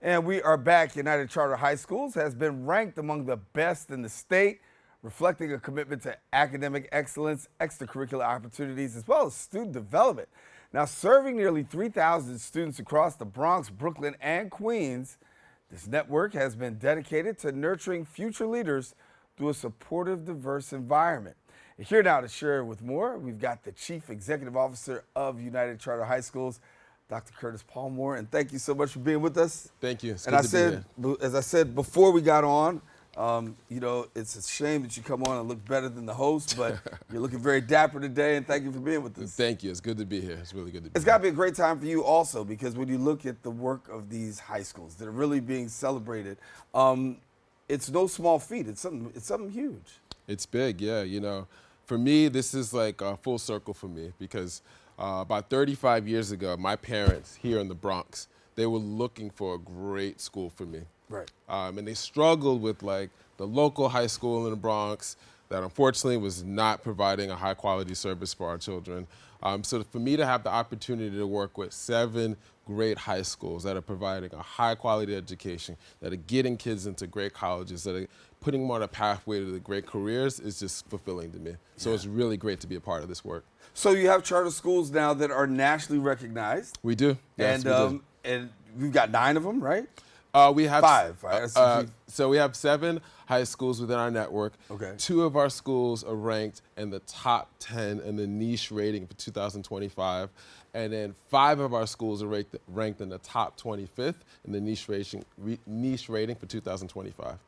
And we are back. United Charter High Schools has been ranked among the best in the state, reflecting a commitment to academic excellence, extracurricular opportunities, as well as student development. Now, serving nearly 3,000 students across the Bronx, Brooklyn, and Queens, this network has been dedicated to nurturing future leaders through a supportive, diverse environment. And here now to share with more, we've got the Chief Executive Officer of United Charter High Schools, Dr. Curtis Palmore, and thank you so much for being with us. Thank you. It's and good I to said, be here. as I said before we got on, it's a shame that you come on and look better than the host, but you're looking very dapper today, and thank you for being with us. Thank you. It's good to be here. It's really good to be It's got to be a great time for you also, because when you look at the work of these high schools that are really being celebrated, it's no small feat. It's something huge. It's big, yeah. You know, for me, this is like a full circle for me because about 35 years ago, my parents here in the Bronx, they were looking for a great school for me. Right. And they struggled with like the local high school in the Bronx that unfortunately was not providing a high quality service for our children. So for me to have the opportunity to work with 7 great high schools that are providing a high quality education, that are getting kids into great colleges, that are putting them on a pathway to the great careers is just fulfilling to me. So it's really great to be a part of this work. So you have charter schools now that are nationally recognized. We do. Yes, and we do. And we've got 9 of them, right? We have 5, right? So we have 7 high schools within our network. Okay. 2 of our schools are ranked in the top 10 in the niche rating for 2025. And then 5 of our schools are ranked in the top 25th in the niche rating for 2025.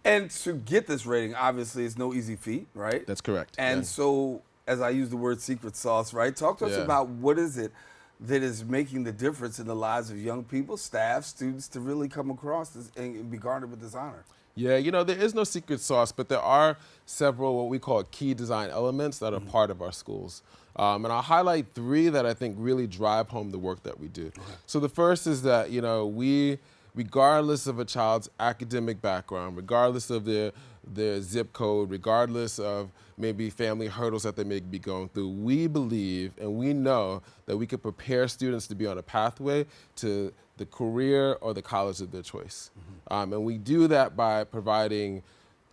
And to get this rating, obviously, it's no easy feat, right? That's correct. And yeah. so, as I use the word secret sauce, right? Talk to us about what is it that is making the difference in the lives of young people, staff, students, to really come across this and be garnered with this honor. Yeah, you know, there is no secret sauce, but there are several what we call key design elements that are part of our schools. And I'll highlight 3 that I think really drive home the work that we do. Okay. So the first is that, you know, we, regardless of a child's academic background, regardless of their zip code, regardless of maybe family hurdles that they may be going through, we believe and we know that we can prepare students to be on a pathway to the career or the college of their choice. And we do that by providing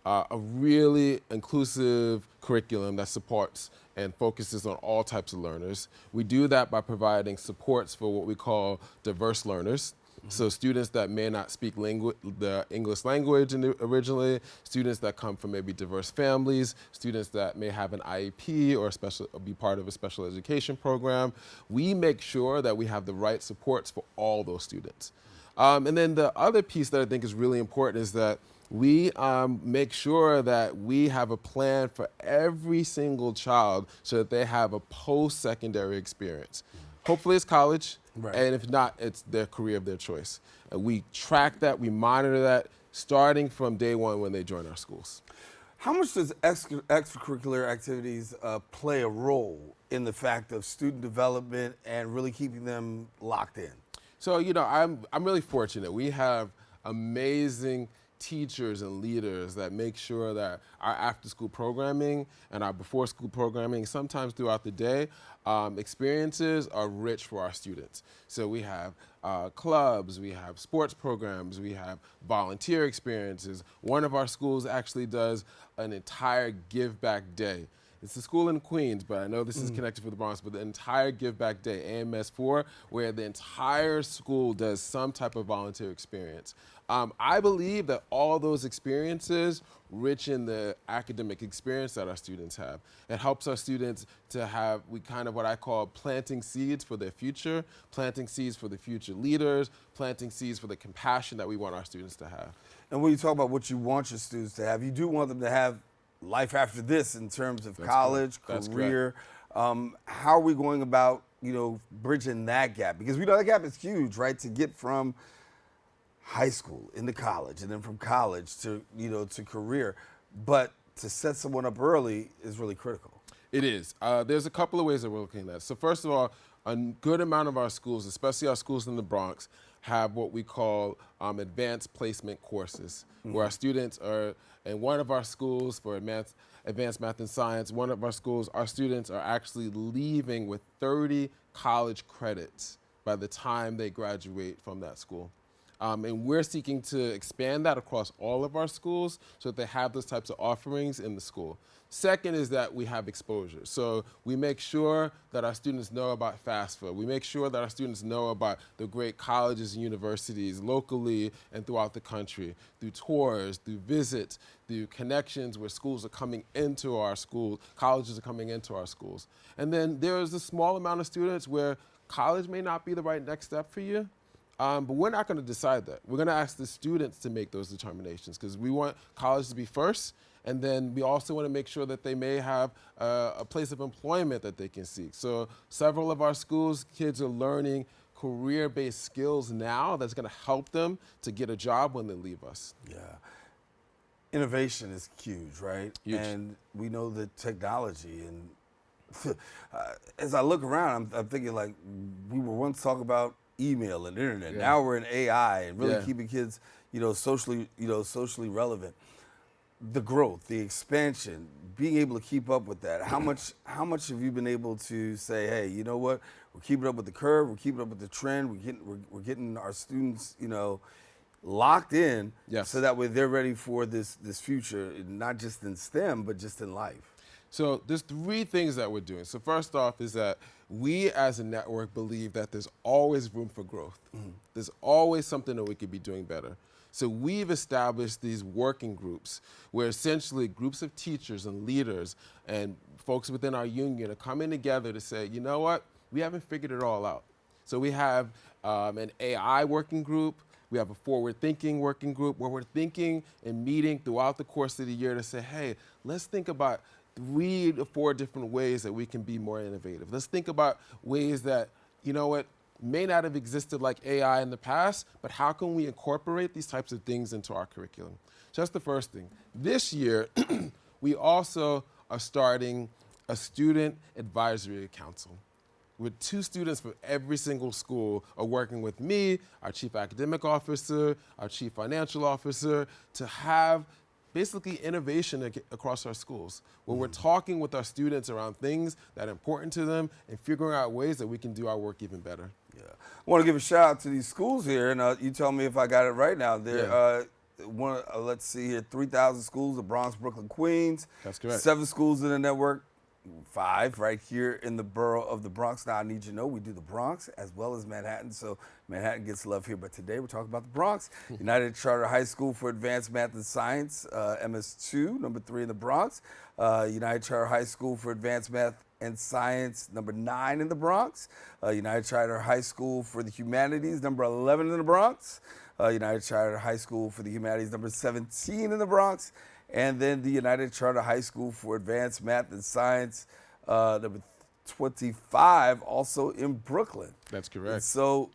a really inclusive curriculum that supports and focuses on all types of learners. We do that by providing supports for what we call diverse learners. So students that may not speak the English language originally, students that come from maybe diverse families, students that may have an IEP or be part of a special education program. We make sure that we have the right supports for all those students. And then the other piece that I think is really important is that we make sure that we have a plan for every single child so that they have a post-secondary experience. Hopefully it's college, right. And if not, it's their career of their choice. And we track that, we monitor that, starting from day 1 when they join our schools. How much does extracurricular activities play a role in the fact of student development and really keeping them locked in? So, you know, I'm really fortunate. We have amazing teachers and leaders that make sure that our after-school programming and our before-school programming, sometimes throughout the day, experiences are rich for our students. So we have clubs, we have sports programs, we have volunteer experiences. One of our schools actually does an entire give back day. It's a school in Queens, but I know this is connected for the Bronx, but the entire Give Back Day, AMS4, where the entire school does some type of volunteer experience. I believe that all those experiences richen the academic experience that our students have. It helps our students to have, what I call planting seeds for their future, planting seeds for the future leaders, planting seeds for the compassion that we want our students to have. And when you talk about what you want your students to have, you do want them to have life after this in terms of college, career. How are we going about, bridging that gap? Because we know that gap is huge, right? To get from high school into college and then from college to, to career. But to set someone up early is really critical. It is. There's a couple of ways that we're looking at that. So first of all, a good amount of our schools, especially our schools in the Bronx, have what we call advanced placement courses, where our students are, in one of our schools for advanced math and science, one of our schools, our students are actually leaving with 30 college credits by the time they graduate from that school. And we're seeking to expand that across all of our schools so that they have those types of offerings in the school. Second is that we have exposure. So we make sure that our students know about FAFSA. We make sure that our students know about the great colleges and universities locally and throughout the country, through tours, through visits, through connections where schools are coming into our schools, colleges are coming into our schools. And then there's a small amount of students where college may not be the right next step for you. But we're not going to decide that. We're going to ask the students to make those determinations because we want college to be first, and then we also want to make sure that they may have a place of employment that they can seek. So several of our schools, kids are learning career-based skills now that's going to help them to get a job when they leave us. Yeah. Innovation is huge, right? Huge. And we know that technology and as I look around, I'm thinking like we were once talking about email and internet. Yeah. Now we're in AI and really Yeah. keeping kids, socially relevant. The growth, the expansion, being able to keep up with that. How much have you been able to say, hey, you know what? We're keeping up with the curve. We're keeping up with the trend. We're getting our students, locked in, Yes. so that way they're ready for this future, not just in STEM, but just in life. So there's three things that we're doing. So first off is that we as a network believe that there's always room for growth. There's always something that we could be doing better. So we've established these working groups where essentially groups of teachers and leaders and folks within our union are coming together to say, you know what, we haven't figured it all out. So we have an AI working group. We have a forward-thinking working group where we're thinking and meeting throughout the course of the year to say, hey, let's think about 3 to 4 different ways that we can be more innovative. Let's think about ways that, may not have existed like AI in the past, but how can we incorporate these types of things into our curriculum? So that's the first thing. This year, we also are starting a student advisory council with 2 students from every single school are working with me, our chief academic officer, our chief financial officer, to have basically innovation across our schools, where we're talking with our students around things that are important to them and figuring out ways that we can do our work even better. Yeah. I want to give a shout out to these schools here, and you tell me if I got it right now. They're, let's see here, 3,000 schools, the Bronx, Brooklyn, Queens. That's correct. 7 schools in the network. 5 right here in the borough of the Bronx. Now, I need you to know we do the Bronx as well as Manhattan, so Manhattan gets love here. But today we're talking about the Bronx. United Charter High School for Advanced Math and Science, MS2, number 3 in the Bronx. United Charter High School for Advanced Math and Science, number 9 in the Bronx. United Charter High School for the Humanities, number 11 in the Bronx. United Charter High School for the Humanities, number 17 in the Bronx. And then the United Charter High School for Advanced Math and Science, number 25, also in Brooklyn. That's correct. And so,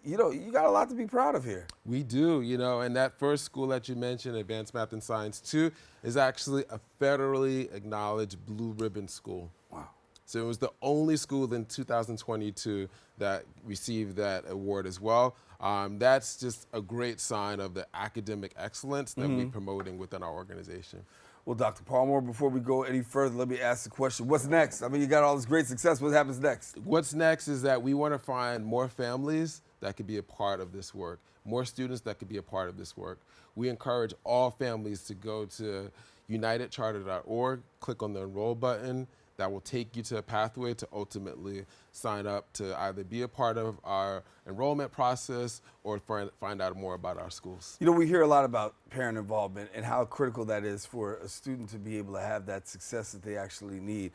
you got a lot to be proud of here. We do, and that first school that you mentioned, Advanced Math and Science 2, is actually a federally acknowledged blue ribbon school. Wow. So it was the only school in 2022 that received that award as well. That's just a great sign of the academic excellence that we're promoting within our organization. Well, Dr. Palmore, before we go any further, let me ask the question, what's next? I mean, you got all this great success. What happens next? What's next is that we want to find more families that could be a part of this work, more students that could be a part of this work. We encourage all families to go to unitedcharter.org, click on the enroll button. That will take you to a pathway to ultimately sign up to either be a part of our enrollment process or find out more about our schools. We hear a lot about parent involvement and how critical that is for a student to be able to have that success that they actually need.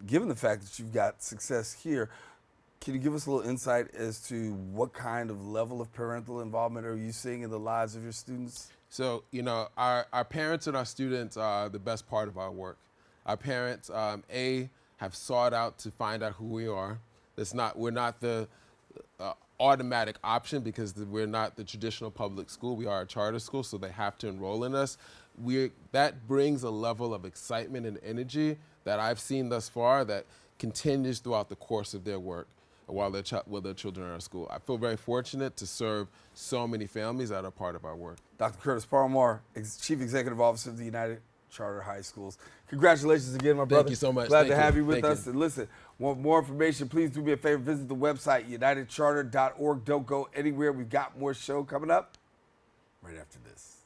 Given the fact that you've got success here, can you give us a little insight as to what kind of level of parental involvement are you seeing in the lives of your students? So, our parents and our students are the best part of our work. Our parents, have sought out to find out who we are. We're not the automatic option because we're not the traditional public school. We are a charter school, so they have to enroll in us. That brings a level of excitement and energy that I've seen thus far that continues throughout the course of their work while their children are at school. I feel very fortunate to serve so many families that are part of our work. Dr. Curtis Palmore, Chief Executive Officer of the United Charter High Schools. Congratulations again, my brother. Thank you so much. Glad to have you with us. And listen, want more information, please do me a favor, visit the website, unitedcharter.org. Don't go anywhere. We've got more show coming up right after this.